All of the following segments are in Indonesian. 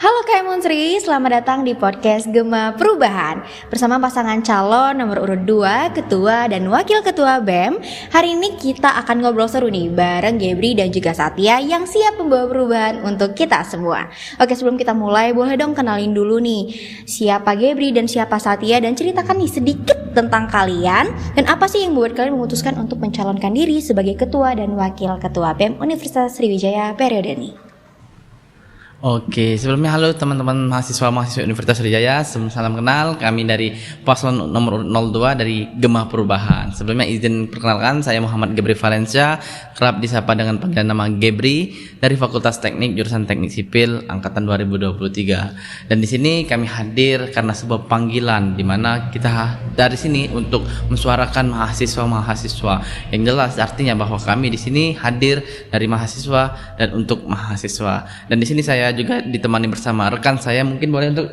Halo Kak Munsri, selamat datang di podcast Gema Perubahan bersama pasangan calon nomor urut 2, Ketua dan Wakil Ketua BEM. Hari ini kita akan ngobrol seru nih bareng Gebri dan juga Satya yang siap membawa perubahan untuk kita semua. Oke, sebelum kita mulai boleh dong kenalin dulu nih siapa Gebri dan siapa Satya, dan ceritakan nih sedikit tentang kalian dan apa sih yang membuat kalian memutuskan untuk mencalonkan diri sebagai Ketua dan Wakil Ketua BEM Universitas Sriwijaya periode ini. Oke, sebelumnya halo teman-teman mahasiswa Universitas Sriwijaya, salam kenal, kami dari paslon nomor 02 dari Gema Perubahan. Sebelumnya izin perkenalkan, saya Muhammad Gebri Valencia, kerap disapa dengan panggilan nama Gebri, dari Fakultas Teknik jurusan Teknik Sipil angkatan 2023. Dan di sini kami hadir karena sebuah panggilan di mana kita dari sini untuk mensuarakan mahasiswa-mahasiswa. Yang jelas artinya bahwa kami di sini hadir dari mahasiswa dan untuk mahasiswa. Dan di sini saya juga ditemani bersama rekan saya, mungkin boleh untuk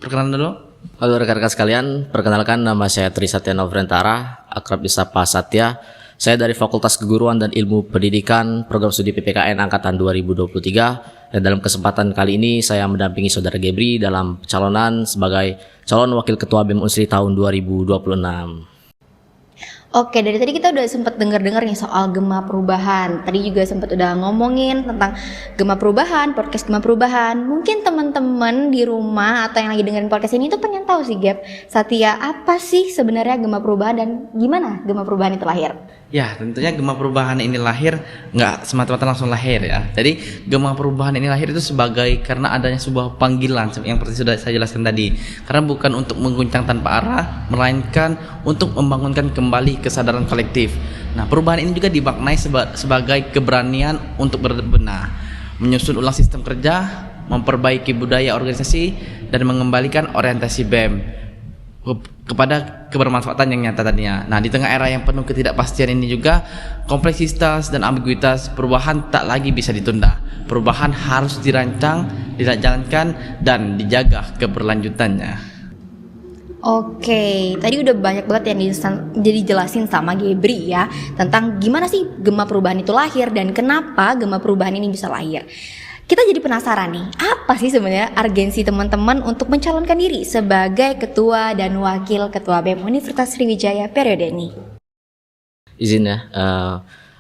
perkenalan dulu. Halo rekan-rekan sekalian, perkenalkan nama saya Tri Satya Novrentara, akrab disapa Satya. Saya dari Fakultas Keguruan dan Ilmu Pendidikan, Program Studi PPKN Angkatan 2023. Dan dalam kesempatan kali ini saya mendampingi Saudara Gebri dalam pencalonan sebagai calon Wakil Ketua BEM Unsri tahun 2026. Oke, dari tadi kita udah sempat dengar-dengar nih soal Gema Perubahan. Tadi juga sempat udah ngomongin tentang Gema Perubahan, podcast Gema Perubahan. Mungkin teman-teman di rumah atau yang lagi dengerin podcast ini tuh pengen tahu sih, Gap, Satya, apa sih sebenarnya Gema Perubahan dan gimana Gema Perubahan itu lahir? Ya, tentunya Gema Perubahan ini lahir nggak semata-mata langsung lahir ya. Jadi Gema Perubahan ini lahir itu sebagai karena adanya sebuah panggilan yang seperti sudah saya jelaskan tadi. Karena bukan untuk mengguncang tanpa arah, melainkan untuk membangunkan kembali kesadaran kolektif. Nah, perubahan ini juga dimaknai sebagai keberanian untuk berbenah, menyusun ulang sistem kerja, memperbaiki budaya organisasi, dan mengembalikan orientasi BEM kepada kebermanfaatan yang nyata tadinya. Nah, di tengah era yang penuh ketidakpastian ini juga, kompleksitas dan ambiguitas perubahan tak lagi bisa ditunda. Perubahan harus dirancang, dijalankan, dan dijaga keberlanjutannya. Oke, tadi udah banyak banget yang dijelasin sama Gebri ya tentang gimana sih Gema Perubahan itu lahir dan kenapa Gema Perubahan ini bisa lahir. Kita jadi penasaran nih, apa sih sebenarnya urgensi teman-teman untuk mencalonkan diri sebagai Ketua dan Wakil Ketua BEM Universitas Sriwijaya periode ini? Izin ya,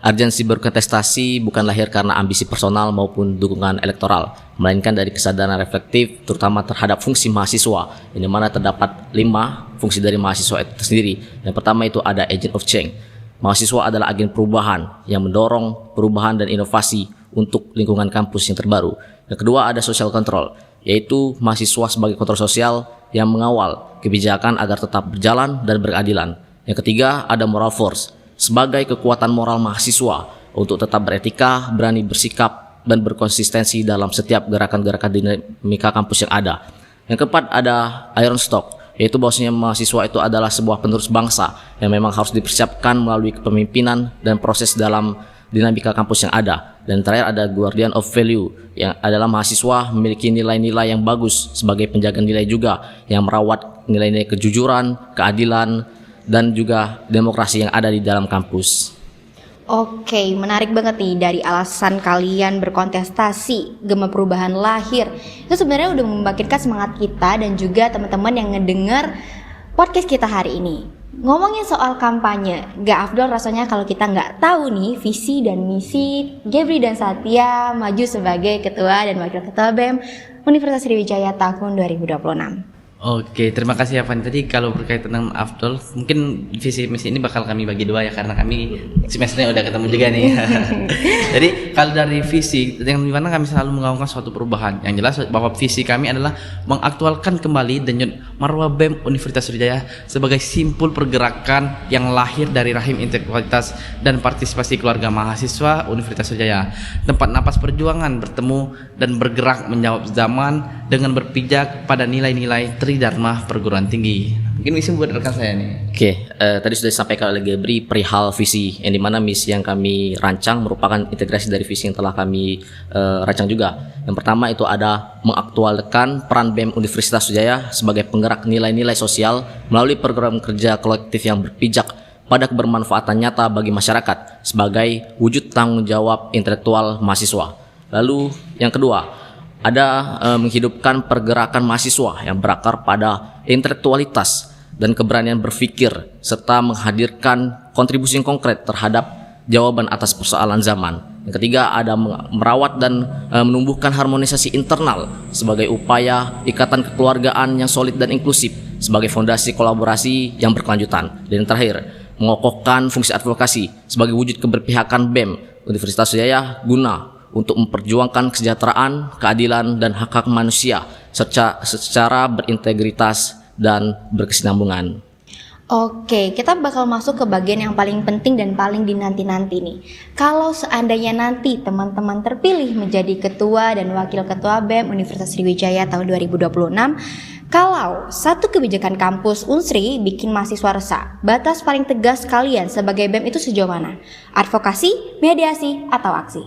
urgensi berkontestasi bukan lahir karena ambisi personal maupun dukungan elektoral, melainkan dari kesadaran reflektif terutama terhadap fungsi mahasiswa, di mana terdapat 5 fungsi dari mahasiswa itu sendiri. Yang pertama itu ada agent of change. Mahasiswa adalah agen perubahan yang mendorong perubahan dan inovasi untuk lingkungan kampus yang terbaru. Yang kedua ada social control, yaitu mahasiswa sebagai kontrol sosial yang mengawal kebijakan agar tetap berjalan dan berkeadilan. Yang ketiga ada moral force, sebagai kekuatan moral mahasiswa untuk tetap beretika, berani bersikap, dan berkonsistensi dalam setiap gerakan-gerakan dinamika kampus yang ada. Yang keempat ada iron stock, yaitu bahwasanya mahasiswa itu adalah sebuah penerus bangsa yang memang harus dipersiapkan melalui kepemimpinan dan proses dalam dinamika kampus yang ada. Dan terakhir ada guardian of value, yang adalah mahasiswa memiliki nilai-nilai yang bagus sebagai penjaga nilai juga, yang merawat nilai-nilai kejujuran, keadilan, dan juga demokrasi yang ada di dalam kampus. Oke, menarik banget nih dari alasan kalian berkontestasi Gema Perubahan lahir. Itu sebenarnya udah membangkitkan semangat kita dan juga teman-teman yang ngedenger podcast kita hari ini. Ngomongin soal kampanye, gak afdol rasanya kalau kita gak tahu nih visi dan misi Gebri dan Satya maju sebagai Ketua dan Wakil Ketua BEM Universitas Sriwijaya tahun 2026. Oke, terima kasih ya Fanny. Tadi kalau berkaitan dengan Afdol, mungkin visi misi ini bakal kami bagi 2 ya, karena kami semesternya udah ketemu juga nih. Jadi kalau dari visi, yang dimana kami selalu menggaungkan suatu perubahan. Yang jelas bahwa visi kami adalah mengaktualkan kembali denyut marwah BEM Universitas Sriwijaya sebagai simpul pergerakan yang lahir dari rahim intelektualitas dan partisipasi keluarga mahasiswa Universitas Sriwijaya. Tempat napas perjuangan bertemu dan bergerak menjawab zaman dengan berpijak pada nilai-nilai Tridharma perguruan tinggi. Mungkin misi buat rekan saya nih. Oke, tadi sudah disampaikan oleh Gebri perihal visi, yang dimana misi yang kami rancang merupakan integrasi dari visi yang telah kami rancang juga. Yang pertama itu ada mengaktualkan peran BEM Universitas Sriwijaya sebagai penggerak nilai-nilai sosial melalui program kerja kolektif yang berpijak pada kebermanfaatan nyata bagi masyarakat sebagai wujud tanggung jawab intelektual mahasiswa. Lalu yang kedua, ada menghidupkan pergerakan mahasiswa yang berakar pada intelektualitas dan keberanian berpikir serta menghadirkan kontribusi yang konkret terhadap jawaban atas persoalan zaman. Yang ketiga, ada merawat dan menumbuhkan harmonisasi internal sebagai upaya ikatan kekeluargaan yang solid dan inklusif sebagai fondasi kolaborasi yang berkelanjutan. Dan yang terakhir, mengokohkan fungsi advokasi sebagai wujud keberpihakan BEM Universitas Sriwijaya guna untuk memperjuangkan kesejahteraan, keadilan, dan hak-hak manusia secara berintegritas dan berkesinambungan. Oke, kita bakal masuk ke bagian yang paling penting dan paling dinanti-nanti nih. Kalau seandainya nanti teman-teman terpilih menjadi ketua dan wakil ketua BEM Universitas Sriwijaya tahun 2026, kalau satu kebijakan kampus Unsri bikin mahasiswa resah, batas paling tegas kalian sebagai BEM itu sejauh mana? Advokasi, mediasi, atau aksi?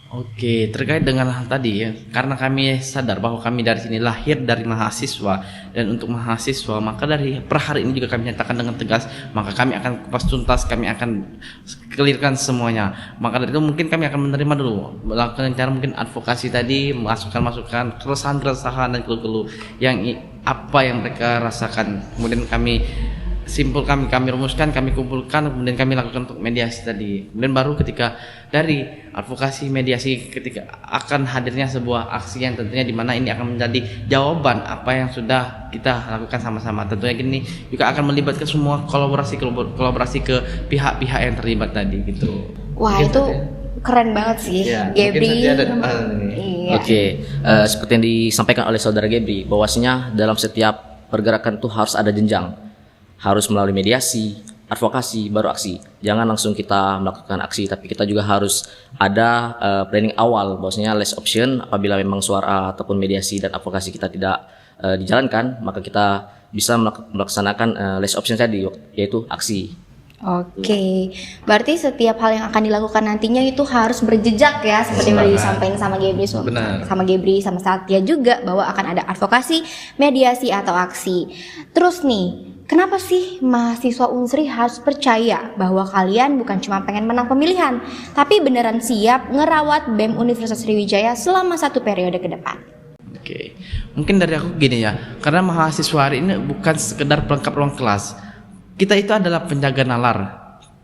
Oke, terkait dengan hal tadi ya, karena kami sadar bahwa kami dari sini lahir dari mahasiswa, dan untuk mahasiswa maka dari per hari ini juga kami nyatakan dengan tegas, maka kami akan kupas tuntas, kami akan clearkan semuanya. Maka dari itu mungkin kami akan menerima dulu, melakukan cara mungkin advokasi tadi, masukan-masukan, keresahan-keresahan dan keluh-keluh yang apa yang mereka rasakan. Kemudian kami simpulkan, kami rumuskan, kami kumpulkan, kemudian kami lakukan untuk mediasi tadi. Kemudian baru ketika dari advokasi mediasi, ketika akan hadirnya sebuah aksi yang tentunya di mana ini akan menjadi jawaban apa yang sudah kita lakukan sama-sama. Tentunya gini juga akan melibatkan semua kolaborasi ke pihak-pihak yang terlibat tadi gitu. Wah, mungkin itu keren banget sih, ya, Gebri. iya. Oke, seperti yang disampaikan oleh saudara Gebri, bahwasanya dalam setiap pergerakan itu harus ada jenjang. Harus melalui mediasi, advokasi, baru aksi. Jangan langsung kita melakukan aksi, tapi kita juga harus ada planning awal, bahwasanya last option apabila memang suara ataupun mediasi dan advokasi kita tidak dijalankan, maka kita bisa melaksanakan last option tadi, yaitu aksi. Oke, berarti setiap hal yang akan dilakukan nantinya itu harus berjejak ya, seperti yang disampaikan sama Gebri, sama Satya juga, bahwa akan ada advokasi, mediasi, atau aksi. Terus nih, kenapa sih mahasiswa Unsri harus percaya bahwa kalian bukan cuma pengen menang pemilihan, tapi beneran siap ngerawat BEM Universitas Sriwijaya selama 1 periode ke depan? Oke, mungkin dari aku gini ya, karena mahasiswa hari ini bukan sekedar pelengkap ruang kelas. Kita itu adalah penjaga nalar,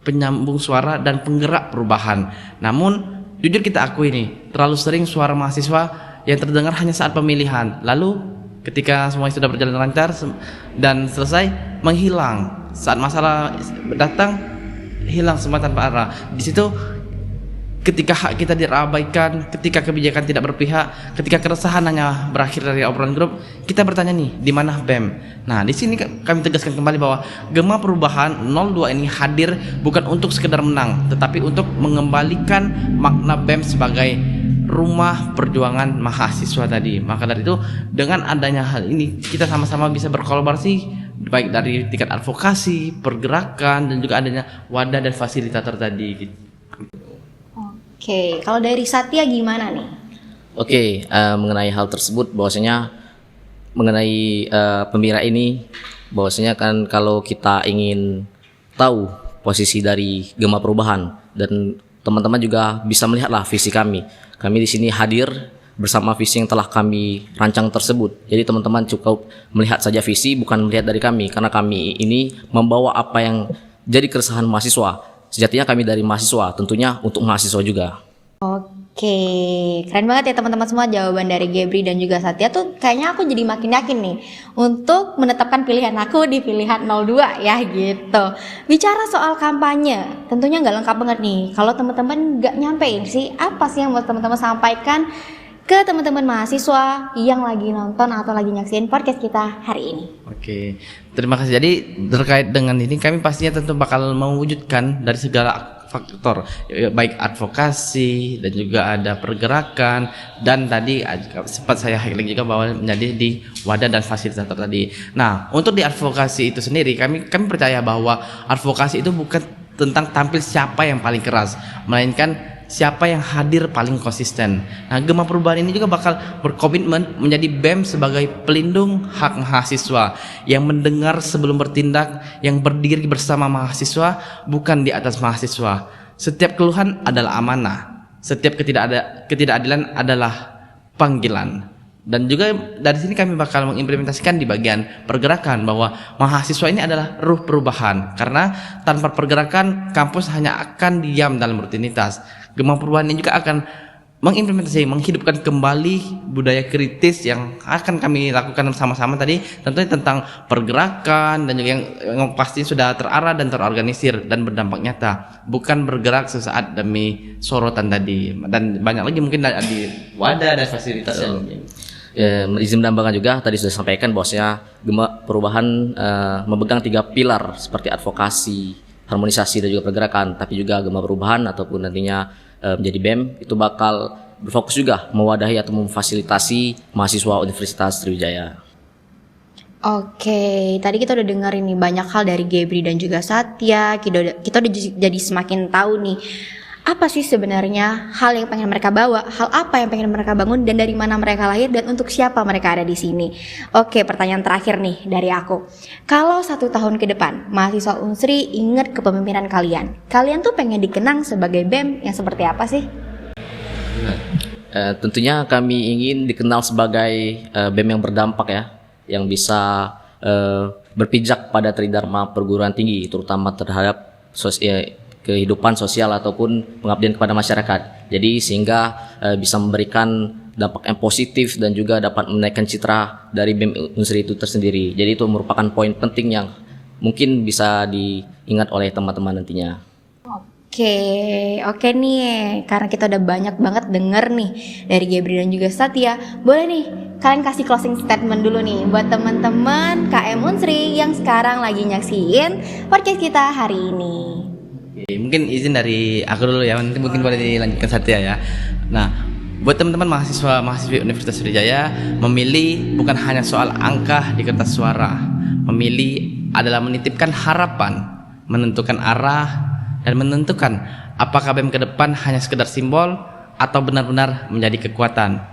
penyambung suara, dan penggerak perubahan. Namun, jujur kita akui nih, terlalu sering suara mahasiswa yang terdengar hanya saat pemilihan. Lalu, ketika semuanya sudah berjalan lancar dan selesai, menghilang. Saat masalah datang, hilang semua tanpa arah. Di situ, ketika hak kita diabaikan, ketika kebijakan tidak berpihak, ketika keresahan hanya berakhir dari obrolan grup, kita bertanya nih, di mana BEM? Nah, di sini kami tegaskan kembali bahwa Gema Perubahan 02 ini hadir bukan untuk sekedar menang, tetapi untuk mengembalikan makna BEM sebagai rumah perjuangan mahasiswa tadi. Maka dari itu, dengan adanya hal ini, kita sama-sama bisa berkolaborasi, baik dari tingkat advokasi, pergerakan, dan juga adanya wadah dan fasilitator tadi gitu. Oke, kalau dari Satya gimana nih? Oke, mengenai hal tersebut, bahwasanya mengenai pemira ini, bahwasanya kan kalau kita ingin tahu posisi dari Gema Perubahan, dan teman-teman juga bisa melihatlah visi kami. Kami di sini hadir bersama visi yang telah kami rancang tersebut. Jadi teman-teman cukup melihat saja visi, bukan melihat dari kami, karena kami ini membawa apa yang jadi keresahan mahasiswa. Sejatinya kami dari mahasiswa, tentunya untuk mahasiswa juga. Oke, keren banget ya teman-teman semua jawaban dari Gebri dan juga Satya tuh kayaknya aku jadi makin yakin nih untuk menetapkan pilihan aku di pilihan 02 ya gitu. Bicara soal kampanye, tentunya nggak lengkap banget nih kalau teman-teman nggak nyampein sih apa sih yang mau teman-teman sampaikan ke teman-teman mahasiswa yang lagi nonton atau lagi nyaksiin podcast kita hari ini. Oke, terima kasih. Jadi terkait dengan ini kami pastinya tentu bakal mewujudkan dari segala faktor, baik advokasi dan juga ada pergerakan, dan tadi sempat saya highlight juga bahwa menjadi di wadah dan fasilitator tadi. Nah, untuk di advokasi itu sendiri kami percaya bahwa advokasi itu bukan tentang tampil siapa yang paling keras, melainkan siapa yang hadir paling konsisten. Nah, Gema Perubahan ini juga bakal berkomitmen menjadi BEM sebagai pelindung hak mahasiswa yang mendengar sebelum bertindak, yang berdiri bersama mahasiswa, bukan di atas mahasiswa. Setiap keluhan adalah amanah, setiap ketidakadilan adalah panggilan. Dan juga dari sini kami bakal mengimplementasikan di bagian pergerakan bahwa mahasiswa ini adalah ruh perubahan, karena tanpa pergerakan kampus hanya akan diam dalam rutinitas. Gema perubahan ini juga akan menghidupkan kembali budaya kritis yang akan kami lakukan sama-sama tadi, tentunya tentang pergerakan dan juga yang pasti sudah terarah dan terorganisir dan berdampak nyata, bukan bergerak sesaat demi sorotan tadi. Dan banyak lagi mungkin di wadah dan fasilitas yang izin menambahkan juga tadi sudah sampaikan bahwasanya Gema Perubahan memegang 3 pilar seperti advokasi, harmonisasi dan juga pergerakan. Tapi juga Gema Perubahan ataupun nantinya menjadi BEM itu bakal berfokus juga mewadahi atau memfasilitasi mahasiswa Universitas Sriwijaya. Oke, tadi kita udah dengar ini banyak hal dari Gebri dan juga Satya. Kita udah jadi semakin tahu nih apa sih sebenarnya hal yang pengen mereka bawa, hal apa yang pengen mereka bangun, dan dari mana mereka lahir, dan untuk siapa mereka ada di sini. Oke, pertanyaan terakhir nih dari aku. Kalau 1 tahun ke depan mahasiswa Unsri ingat kepemimpinan kalian tuh pengen dikenang sebagai BEM yang seperti apa sih? Tentunya kami ingin dikenal sebagai BEM yang berdampak ya, yang bisa berpijak pada tridharma perguruan tinggi, terutama terhadap kehidupan sosial ataupun pengabdian kepada masyarakat. Jadi sehingga bisa memberikan dampak yang positif dan juga dapat menaikkan citra dari BEM Unsri itu tersendiri. Jadi itu merupakan poin penting yang mungkin bisa diingat oleh teman-teman nantinya. Oke nih, karena kita udah banyak banget denger nih dari Gebri dan juga Satya. Boleh nih kalian kasih closing statement dulu nih buat teman-teman KM Unsri yang sekarang lagi nyaksiin podcast kita hari ini. Mungkin izin dari aku dulu ya, nanti mungkin boleh dilanjutkan Satya ya. Nah, buat teman-teman mahasiswi Universitas Sriwijaya, memilih bukan hanya soal angka di kertas suara. Memilih adalah menitipkan harapan, menentukan arah, dan menentukan apakah BEM ke depan hanya sekedar simbol atau benar-benar menjadi kekuatan.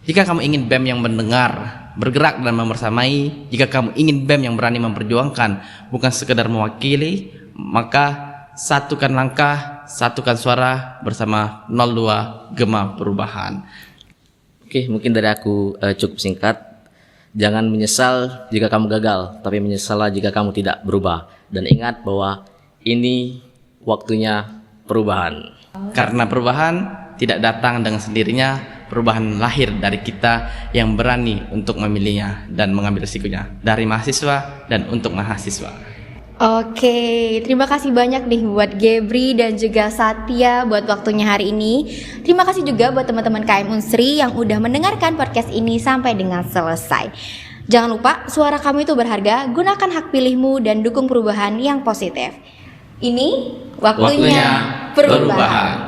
Jika kamu ingin BEM yang mendengar, bergerak dan membersamai, jika kamu ingin BEM yang berani memperjuangkan, bukan sekedar mewakili, maka satukan langkah, satukan suara bersama 02 Gema Perubahan. Oke, mungkin dari aku cukup singkat. Jangan menyesal jika kamu gagal, tapi menyesallah jika kamu tidak berubah. Dan ingat bahwa ini waktunya perubahan. Karena perubahan tidak datang dengan sendirinya, perubahan lahir dari kita yang berani untuk memilihnya dan mengambil risikonya, dari mahasiswa dan untuk mahasiswa. Oke, terima kasih banyak nih buat Gebri dan juga Satya buat waktunya hari ini. Terima kasih juga buat teman-teman KM Unsri yang udah mendengarkan podcast ini sampai dengan selesai. Jangan lupa, suara kamu itu berharga, gunakan hak pilihmu dan dukung perubahan yang positif. Ini waktunya perubahan.